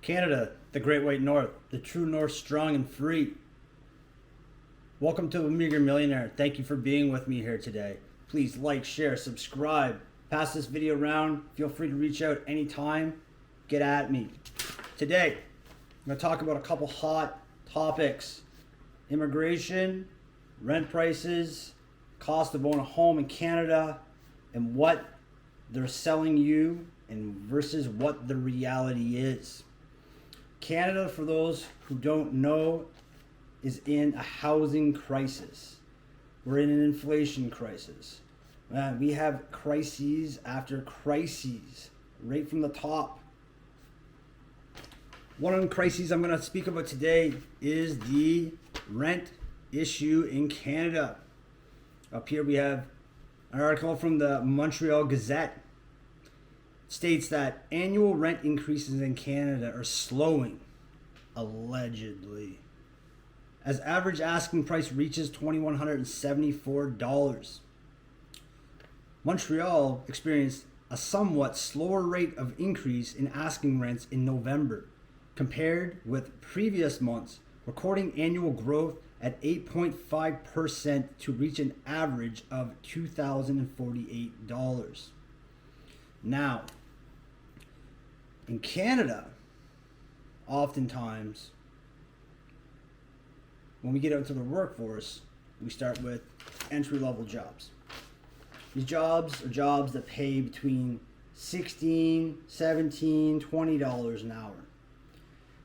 Canada, the Great White North, the true North, strong and free. Welcome to Migrant Millionaire. Thank you for being with me here today. Please like, share, subscribe, pass this video around. Feel free to reach out anytime. Get at me. Today, I'm going to talk about a couple hot topics: immigration, rent prices, cost of owning a home in Canada, and what they're selling you and versus what the reality is. Canada, for those who don't know, is in a housing crisis. We're in an inflation crisis. We have crises after crises right from the top. One of the crises I'm going to speak about today is the rent issue in Canada. Up here we have an article from the Montreal Gazette. It states that annual rent increases in Canada are slowing, allegedly, as average asking price reaches $2,174. Montreal experienced a somewhat slower rate of increase in asking rents in November compared with previous months, recording annual growth at 8.5% to reach an average of $2,048. Now, in Canada, oftentimes, when we get out into the workforce, we start with entry-level jobs. These jobs are jobs that pay between $16, $17, $20 an hour.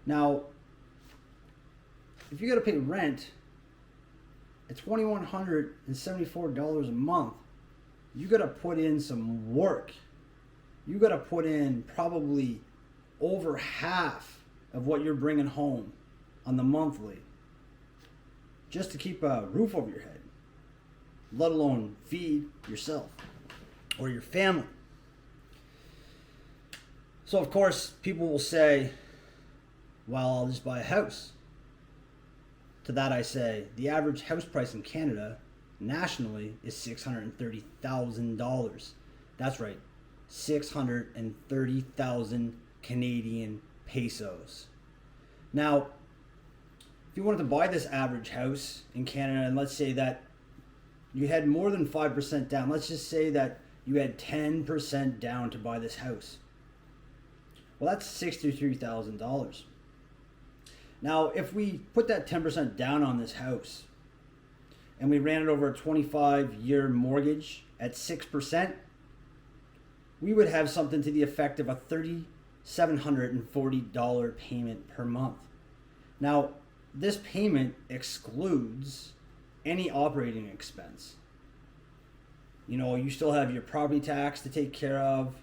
Now, if you got to pay rent at $2,174 a month, you got to put in some work. You got to put in probably over half of what you're bringing home on the monthly just to keep a roof over your head, let alone feed yourself or your family. So of course people will say, well, I'll just buy a house. To that I say, the average house price in Canada nationally is $630,000. That's right, 630,000 Canadian pesos. Now, if you wanted to buy this average house in Canada, and let's say that you had more than 5% down, let's just say that you had 10% down to buy this house. Well, that's $63,000. Now, if we put that 10% down on this house and we ran it over a 25-year mortgage at 6%, we would have something to the effect of a $3,740 payment per month. Now, this payment excludes any operating expense. You know, you still have your property tax to take care of,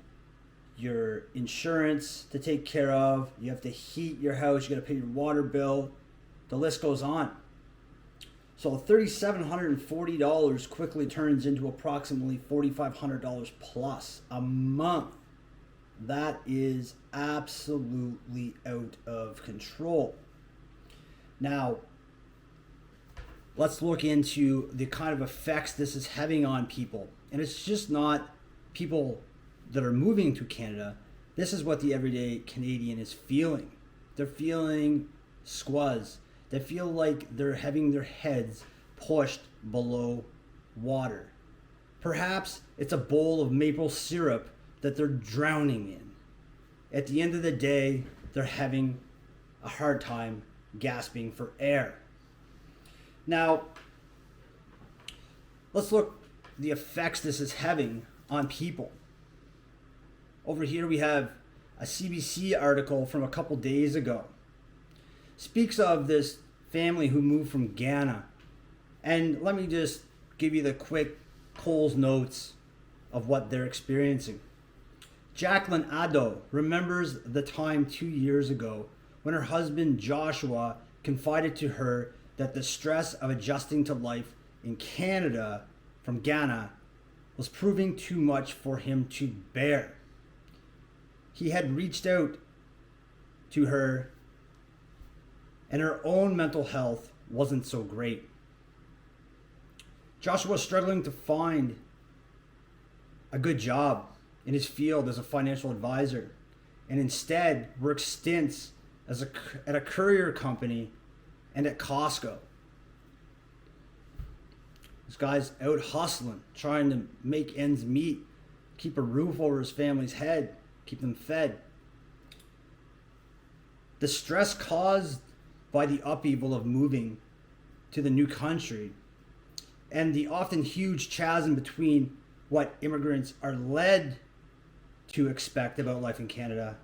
your insurance to take care of, you have to heat your house, you got to pay your water bill, the list goes on. So $3,740 quickly turns into approximately $4,500 plus a month. That is absolutely out of control. Now, let's look into the kind of effects this is having on people. And it's just not people that are moving to Canada. This is what the everyday Canadian is feeling. They're feeling squaz. They feel like they're having their heads pushed below water. Perhaps it's a bowl of maple syrup that they're drowning in. At the end of the day, they're having a hard time gasping for air. Now, let's look the effects this is having on people. Over here we have a CBC article from a couple days ago. Speaks of this family who moved from Ghana. And let me just give you the quick Coles notes of what they're experiencing. Jacqueline Addo remembers the time 2 years ago when her husband Joshua confided to her that the stress of adjusting to life in Canada from Ghana was proving too much for him to bear. He had reached out to her, and her own mental health wasn't so great. Joshua was struggling to find a good job in his field as a financial advisor, and instead worked stints at a courier company, and at Costco. This guy's out hustling, trying to make ends meet, keep a roof over his family's head, keep them fed. The stress caused by the upheaval of moving to the new country and the often huge chasm between what immigrants are led to expect about life in Canada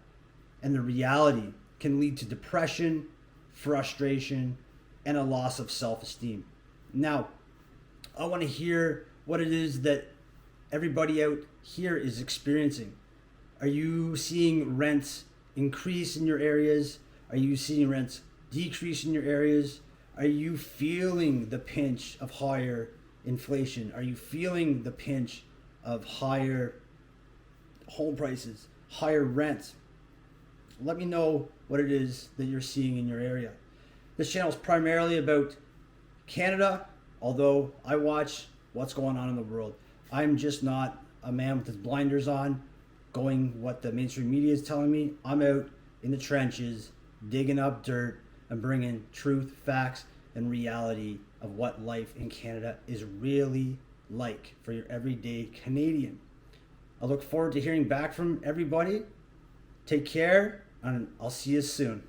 and the reality can lead to depression, frustration, and a loss of self-esteem. Now, I want to hear what it is that everybody out here is experiencing. Are you seeing rents increase in your areas? Are you seeing rents decrease in your areas? Are you feeling the pinch of higher inflation? Are you feeling the pinch of higher home prices, higher rents? Let me know what it is that you're seeing in your area. This channel is primarily about Canada, although I watch what's going on in the world. I'm just not a man with his blinders on, going what the mainstream media is telling me. I'm out in the trenches, digging up dirt and bringing truth, facts, and reality of what life in Canada is really like for your everyday Canadian. I look forward to hearing back from everybody. Take care, and I'll see you soon.